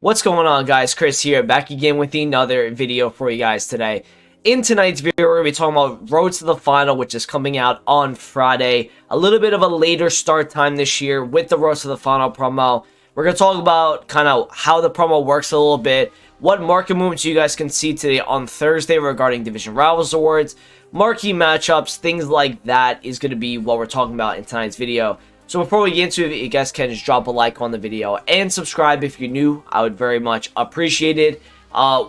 What's going on, guys? Chris here, back again with another video for you guys today. In tonight's video, we're going to be talking about Road to the Final, which is coming out on Friday. A little bit of a later start time this year with the Road to the Final promo. We're going to talk about kind of how the promo works a little bit, what market movements you guys can see today on Thursday regarding Division Rivals Awards, marquee matchups, things like that is going to be what we're talking about in tonight's video. So before we get into it, you guys can just drop a like on the video and subscribe if you're new. I would very much appreciate it.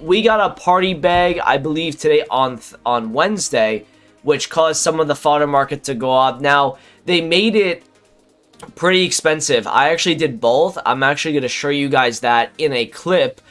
We got a party bag, I believe, today on Wednesday, which caused some of the fodder market to go up. Now, they made it pretty expensive. I actually did both. I'm actually going to show you guys that in a clip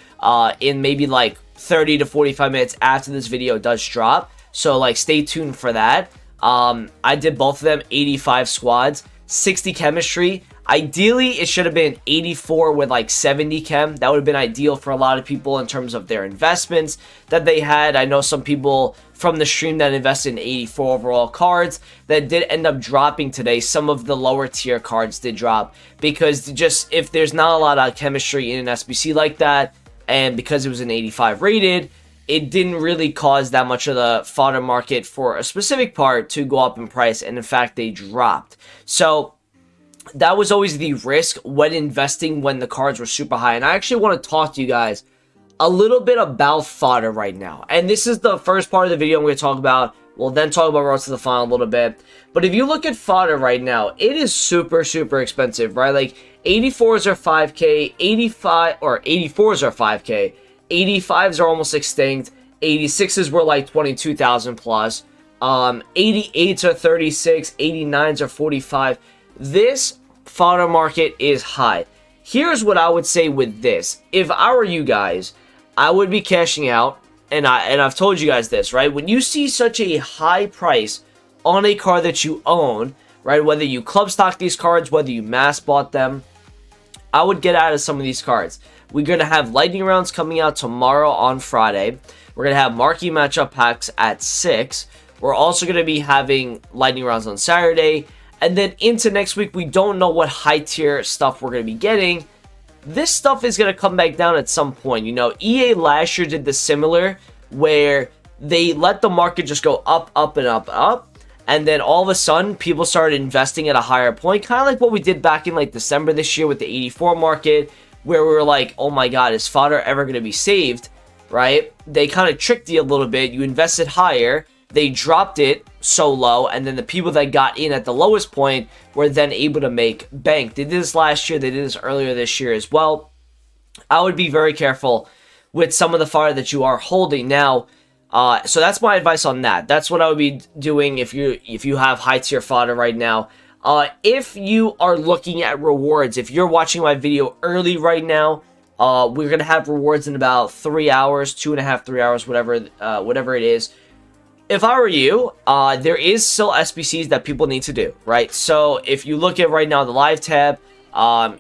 in maybe like 30 to 45 minutes after this video does drop. So like stay tuned for that. I did both of them, 85 squads. 60 chemistry. Ideally, it should have been 84 with like 70 chem. That would have been ideal for a lot of people in terms of their investments that they had. I know some people from the stream that invested in 84 overall cards that did end up dropping today. Some of the lower tier cards did drop because just if there's not a lot of chemistry in an SBC like that, and because it was an 85 rated, it didn't really cause that much of the fodder market for a specific part to go up in price, and in fact, they dropped. So that was always the risk when investing when the cards were super high. And I actually want to talk to you guys a little bit about fodder right now. And this is the first part of the video I'm going to talk about. We'll then talk about Road to the Final a little bit. But if you look at fodder right now, it is super expensive, right? Like 84s are 5K, 84s are 5K. 85s are almost extinct. 86s were like 22,000 plus. 88s are 36. 89s are 45. This fodder market is high. Here's what I would say with this. If I were you guys, I would be cashing out. And I've told you guys this, right? When you see such a high price on a card that you own, right? Whether you club stock these cards, whether you mass bought them, I would get out of some of these cards. We're going to have lightning rounds coming out tomorrow on Friday. We're going to have marquee matchup packs at 6. We're also going to be having lightning rounds on Saturday. And then into next week, we don't know what high tier stuff we're going to be getting. This stuff is going to come back down at some point. You know, EA last year did the similar where they let the market just go up, and up. And then all of a sudden, people started investing at a higher point. Kind of like what we did back in like December this year with the 84 market, where we were like, oh my god, is fodder ever going to be saved, right? They kind of tricked you a little bit. You invested higher. They dropped it so low. And then the people that got in at the lowest point were then able to make bank. They did this last year. They did this earlier this year as well. I would be very careful with some of the fodder that you are holding now. So that's my advice on that. That's what I would be doing if you have high tier fodder right now. If you are looking at rewards, if you're watching my video early right now, we're going to have rewards in about 3 hours, 2.5, 3 hours, whatever it is. If I were you, there is still SBCs that people need to do, right? So if you look at right now the live tab,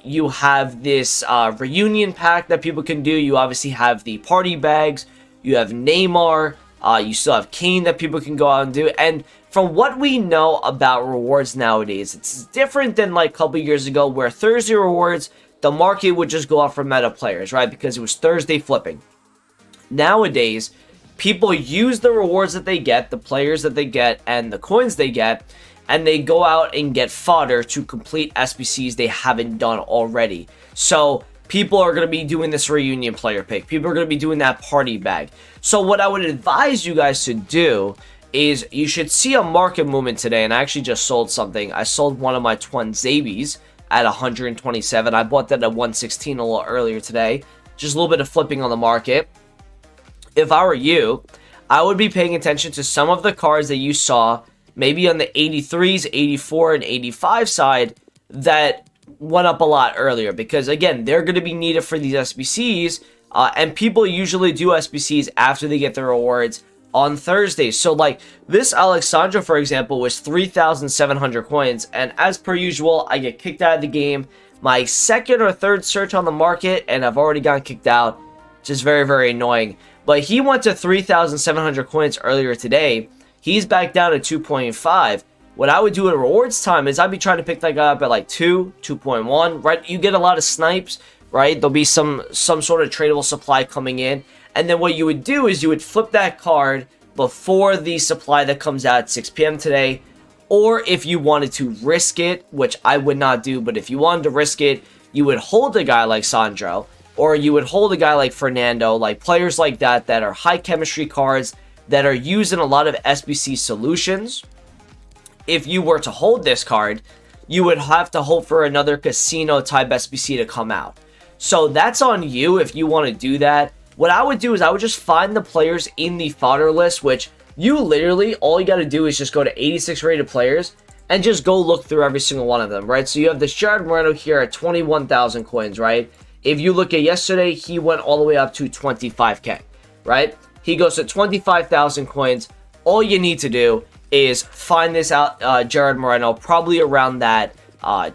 you have this reunion pack that people can do. You obviously have the party bags. You have Neymar. You still have Kane that people can go out and do. And from what we know about rewards nowadays, it's different than like a couple years ago where Thursday rewards, the market would just go up for meta players, right? Because it was Thursday flipping. Nowadays, people use the rewards that they get, the players that they get, and the coins they get, and they go out and get fodder to complete SBCs they haven't done already. So people are going to be doing this reunion player pick. People are going to be doing that party bag. So what I would advise you guys to do is you should see a market movement today. And I actually just sold something. I sold one of my Twin Zabies at 127. I bought that at 116 a little earlier today. Just a little bit of flipping on the market. If I were you, I would be paying attention to some of the cards that you saw maybe on the 83s, 84, and 85 side that went up a lot earlier, because again, they're going to be needed for these SBCs, and people usually do SBCs after they get their rewards on Thursdays. So like this Alexandra, for example, was 3,700 coins, and as per usual, I get kicked out of the game. My second or third search on the market, and I've already gotten kicked out, which is very annoying. But he went to 3,700 coins earlier today. He's back down to 2.5. What I would do at rewards time is I'd be trying to pick that guy up at like 2.1, right? You get a lot of snipes, right? There'll be some sort of tradable supply coming in. And then what you would do is you would flip that card before the supply that comes out at 6 p.m. today. Or if you wanted to risk it, which I would not do, but if you wanted to risk it, you would hold a guy like Sandro, or you would hold a guy like Fernando, like players like that that are high chemistry cards that are used in a lot of SBC solutions. If you were to hold this card, you would have to hope for another casino type SBC to come out. So that's on you if you want to do that. What I would do is I would just find the players in the fodder list, which you literally, all you got to do is just go to 86 rated players and just go look through every single one of them, right? So you have this Jared Moreno here at 21,000 coins, right? If you look at yesterday, he went all the way up to 25k, right? He goes to 25,000 coins. All you need to do is find this out, Jared Moreno, probably around that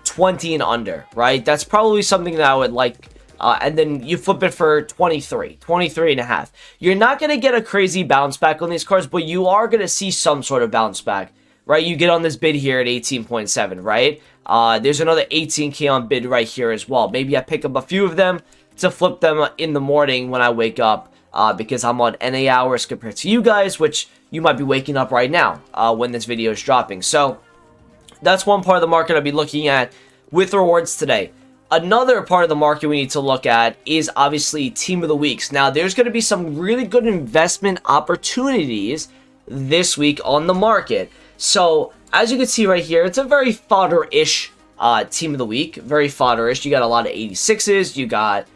20 and under, right? That's probably something that I would like. And then you flip it for 23 and a half. You're not going to get a crazy bounce back on these cards, but you are going to see some sort of bounce back, right? You get on this bid here at 18.7, right? There's another 18k on bid right here as well. Maybe I pick up a few of them to flip them in the morning when I wake up, because I'm on NA hours compared to you guys, which you might be waking up right now when this video is dropping. So that's one part of the market I'll be looking at with rewards today. Another part of the market we need to look at is obviously Team of the Weeks. Now, there's going to be some really good investment opportunities this week on the market. So, as you can see right here, it's a very fodder-ish Team of the Week. Very fodder-ish. You got a lot of 86s. You got,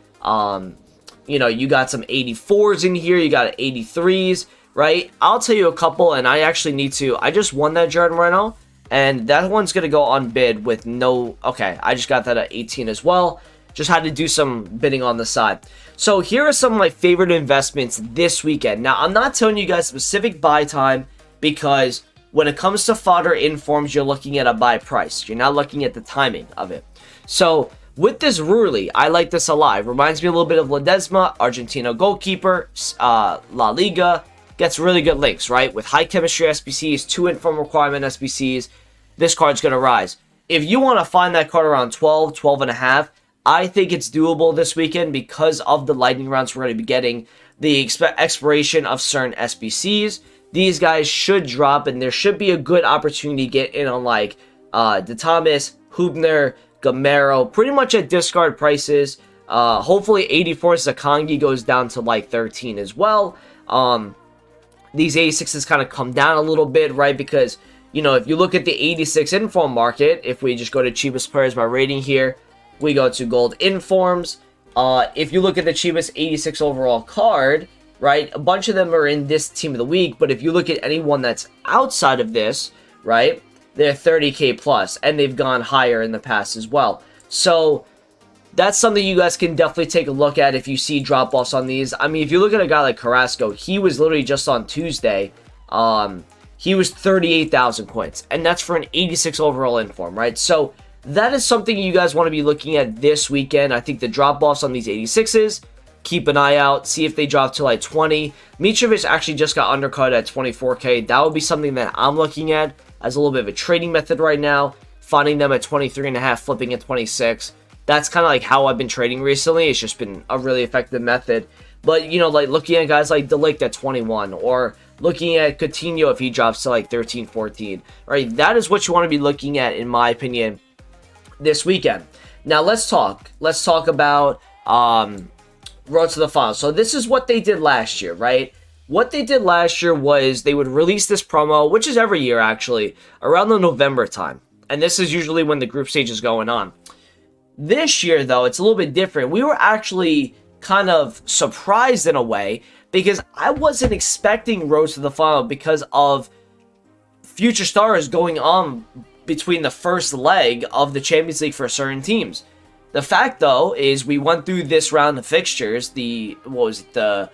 you got some 84s in here. You got 83s, right? I'll tell you a couple, and I actually need to. I just won that Jordan Moreno. And that one's going to go on bid with no... Okay, I just got that at 18 as well. Just had to do some bidding on the side. So here are some of my favorite investments this weekend. Now, I'm not telling you guys specific buy time because when it comes to fodder informs, you're looking at a buy price. You're not looking at the timing of it. So with this Rurley, I like this a lot. It reminds me a little bit of Ledesma, Argentino goalkeeper, La Liga. Gets really good links, right? With high chemistry SBCs, 2 inform requirement SBCs, this card's going to rise. If you want to find that card around 12, 12 and a half, I think it's doable this weekend because of the lightning rounds we're going to be getting, the expiration of certain SBCs. These guys should drop, and there should be a good opportunity to get in on like De Thomas, Hubner, Gamero, pretty much at discard prices. Hopefully 84 Zakongi goes down to like 13 as well. These 86s kind of come down a little bit, right? Because, if you look at the 86 inform market, if we just go to cheapest players by rating here, we go to gold informs. If you look at the cheapest 86 overall card, right, a bunch of them are in this Team of the Week. But if you look at anyone that's outside of this, right, they're 30k plus, and they've gone higher in the past as well. So that's something you guys can definitely take a look at if you see drop-offs on these. I mean, if you look at a guy like Carrasco, he was literally just on Tuesday. He was 38,000 coins, and that's for an 86 overall inform, right? So that is something you guys want to be looking at this weekend. I think the drop-offs on these 86s, keep an eye out, see if they drop to like 20. Mitrovic actually just got undercut at 24k. That would be something that I'm looking at as a little bit of a trading method right now, finding them at 23.5, flipping at 26. That's kind of like how I've been trading recently. It's just been a really effective method. But, like looking at guys like Delict at 21, or looking at Coutinho if he drops to like 13, 14, right? That is what you want to be looking at, in my opinion, this weekend. Now, let's talk about Road to the Final. So this is what they did last year, right? What they did last year was they would release this promo, which is every year actually, around the November time. And this is usually when the group stage is going on. This year, though, it's a little bit different. We were actually kind of surprised in a way because I wasn't expecting Road to the Final because of future stars going on between the first leg of the Champions League for certain teams. The fact, though, is we went through this round of fixtures, the 4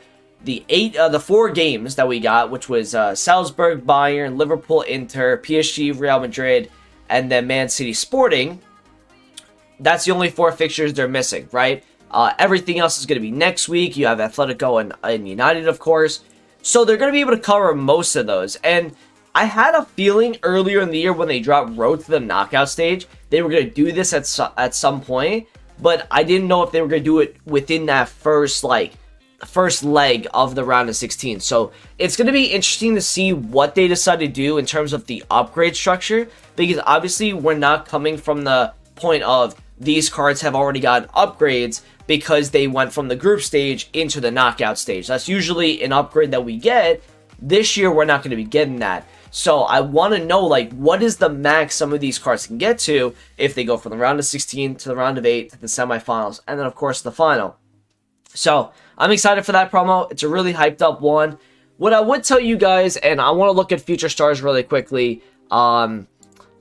games that we got, which was Salzburg, Bayern, Liverpool, Inter, PSG, Real Madrid, and then Man City Sporting. That's the only 4 fixtures they're missing, right? Everything else is going to be next week. You have Atletico and United, of course. So they're going to be able to cover most of those. And I had a feeling earlier in the year when they dropped Road to the knockout stage, they were going to do this at some point. but I didn't know if they were going to do it within that first leg of the round of 16. So it's going to be interesting to see what they decide to do in terms of the upgrade structure, because obviously we're not coming from the point of these cards have already gotten upgrades because they went from the group stage into the knockout stage. That's usually an upgrade that we get. This year we're not going to be getting that. So I want to know, like, what is the max some of these cards can get to if they go from the round of 16 to the round of 8 to the semifinals, and then of course the final. So I'm excited for that promo. It's a really hyped up one. What I would tell you guys, and I want to look at future stars really quickly.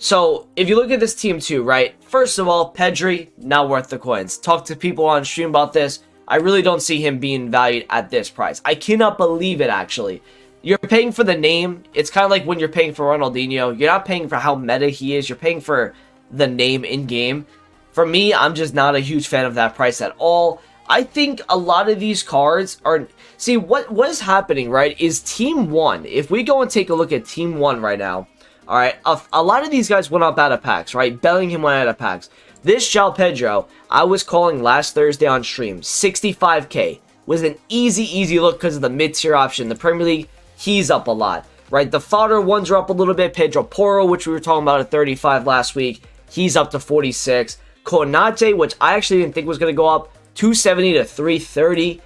So if you look at this team too, right? First of all, Pedri, not worth the coins. Talk to people on stream about this. I really don't see him being valued at this price. I cannot believe it, actually. You're paying for the name. It's kind of like when you're paying for Ronaldinho. You're not paying for how meta he is. You're paying for the name in-game. For me, I'm just not a huge fan of that price at all. I think a lot of these cards are... See, what is happening, right, is Team 1. If we go and take a look at Team 1 right now, all right, a lot of these guys went up out of packs, right? Bellingham went out of packs. This João Pedro, I was calling last Thursday on stream, 65k. Was an easy look because of the mid-tier option. The Premier League, he's up a lot, right? The Fodder ones are up a little bit. Pedro Porro, which we were talking about at 35 last week, he's up to 46. Konate, which I actually didn't think was going to go up, 270 to 330.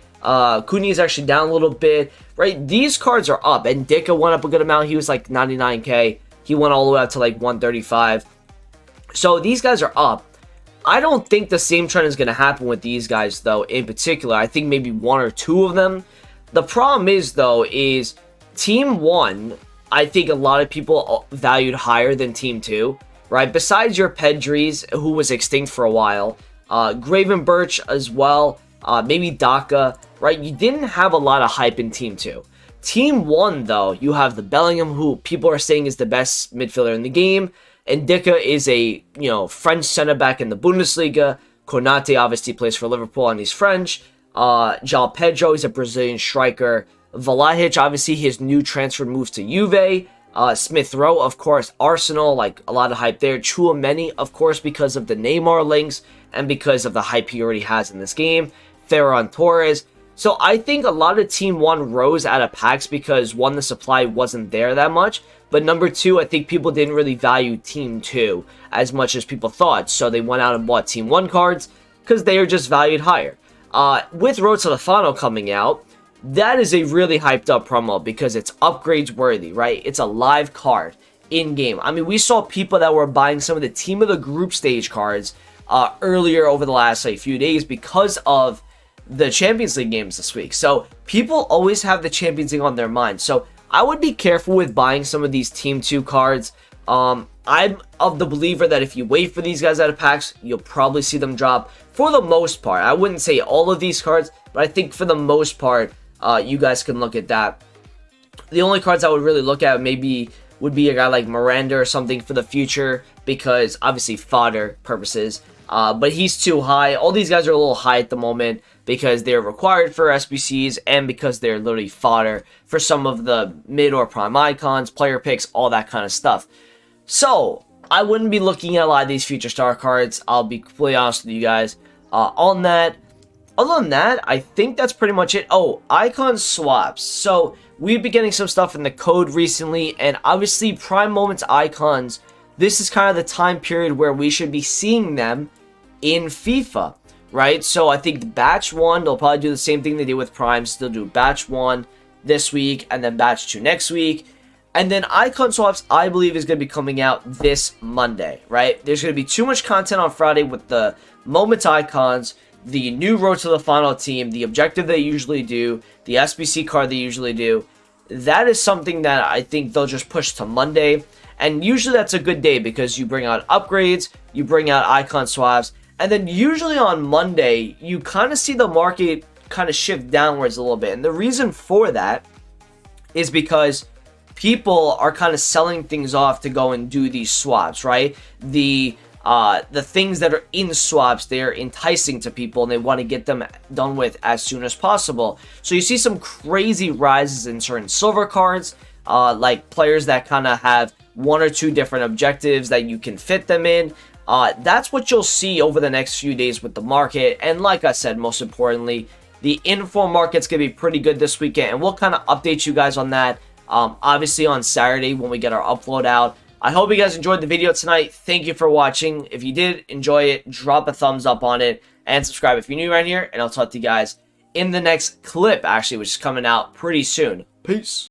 Kuni is actually down a little bit, right? These cards are up, and Dika went up a good amount. He was like 99k. He went all the way up to like 135. So these guys are up. I don't think the same trend is going to happen with these guys, though, in particular. I think maybe one or two of them. The problem is, though, is Team 1, I think a lot of people valued higher than Team 2, right? Besides your Pedris, who was extinct for a while, Graven Birch as well, maybe Daka, right? You didn't have a lot of hype in Team 2. Team 1, though, you have the Bellingham, who people are saying is the best midfielder in the game, and Dika is a, French center-back in the Bundesliga. Konate obviously plays for Liverpool, and he's French. João Pedro is a Brazilian striker. Vlahovic, obviously, his new transfer moves to Juve. Smith Rowe, of course, Arsenal, like a lot of hype there. Tchouaméni, of course, because of the Neymar links and because of the hype he already has in this game. Ferran Torres. So I think a lot of Team 1 rose out of packs because, one, the supply wasn't there that much. But number two, I think people didn't really value Team 2 as much as people thought. So they went out and bought Team 1 cards because they are just valued higher. With Road to the Final coming out, that is a really hyped up promo because it's upgrades worthy, right? It's a live card in-game. I mean, we saw people that were buying some of the Team of the Group stage cards earlier over the last few days because of the Champions League games this week. So people always have the Champions League on their mind. So I would be careful with buying some of these Team 2 cards. I'm of the believer that if you wait for these guys out of packs, you'll probably see them drop for the most part. I wouldn't say all of these cards, but I think for the most part, you guys can look at that. The only cards I would really look at maybe would be a guy like Miranda or something for the future, because obviously fodder purposes, but he's too high. All these guys are a little high at the moment because they're required for SBCs and because they're literally fodder for some of the mid or prime icons, player picks, all that kind of stuff. So I wouldn't be looking at a lot of these future star cards. I'll be completely honest with you guys on that. Other than that, I think that's pretty much it. Oh, icon swaps. So we've been getting some stuff in the code recently, and obviously Prime Moments icons, this is kind of the time period where we should be seeing them in FIFA, right? So I think batch 1, they'll probably do the same thing they did with Primes. They'll do batch 1 this week and then batch 2 next week. And then icon swaps, I believe, is going to be coming out this Monday, right? There's going to be too much content on Friday with the Moments icons, the new Road to the Final team, the objective they usually do, the SBC card they usually do. That is something that I think they'll just push to Monday. And usually that's a good day because you bring out upgrades, you bring out icon swaps, and then usually on Monday, you kind of see the market kind of shift downwards a little bit. And the reason for that is because people are kind of selling things off to go and do these swaps, right? The things that are in swaps, they're enticing to people and they want to get them done with as soon as possible. So you see some crazy rises in certain silver cards, like players that kind of have one or two different objectives that you can fit them in. That's what you'll see over the next few days with the market. And like I said, most importantly, the info market's going to be pretty good this weekend, and we'll kind of update you guys on that, obviously on Saturday when we get our upload out. I hope you guys enjoyed the video tonight. Thank you for watching. If you did enjoy it, drop a thumbs up on it and subscribe if you're new around here, and I'll talk to you guys in the next clip, actually, which is coming out pretty soon. Peace.